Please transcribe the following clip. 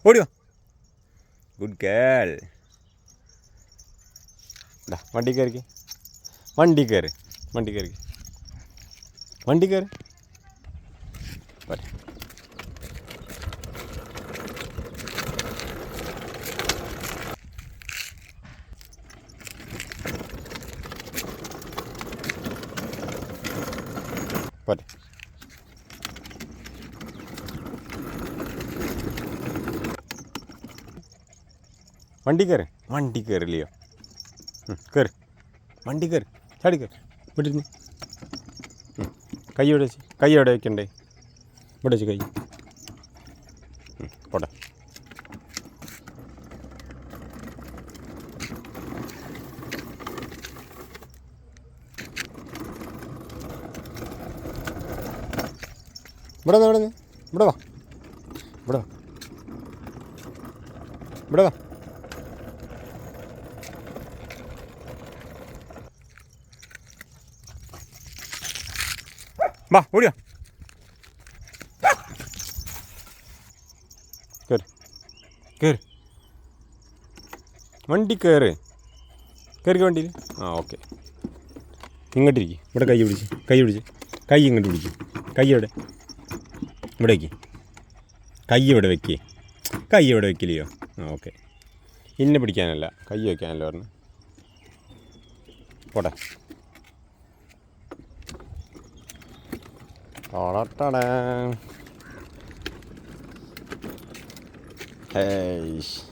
ഓടിയോ. Good girl. വണ്ടി കയറിക്ക്. വണ്ടി കയറി. വണ്ടി കയറി. വണ്ടി കയറി. പോരെ. വണ്ടി കയറി. വണ്ടി കയറില്ലയോ. കയറി. വണ്ടി കയറി. ചാടി കയറി. വിട്ടിരുന്ന്. കൈ എവിടെ വെച്ച്. കൈ എവിടെ വയ്ക്കണ്ടേ. ഇവിടെ വെച്ച് കൈ. പോട്ടെ. ഇവിടെ വാ. ഇവിടെ വാ. ഇവിടെ വാ. ഇവിടെ വാ. വാ ഓടിയോ. കയറി. കയറി. വണ്ടി കയറി. കയറി വണ്ടിയിൽ. ആ ഓക്കെ. ഇങ്ങോട്ടിരിക്കും. ഇവിടെ കൈ പിടിച്ച്. കൈ പിടിച്ച്. കൈ ഇങ്ങോട്ട് പിടിക്കും. കൈ എവിടെ. ഇവിടെ വയ്ക്ക്. കൈ ഇവിടെ വയ്ക്കേ. കൈ ഇവിടെ വയ്ക്കില്ലയോ. ആ ഓക്കെ. ഇന്നെ പിടിക്കാനല്ല, കൈ വയ്ക്കാനല്ല പറഞ്ഞു. പോട്ടെ. ഓടട്ടടേ. ഹേയ്.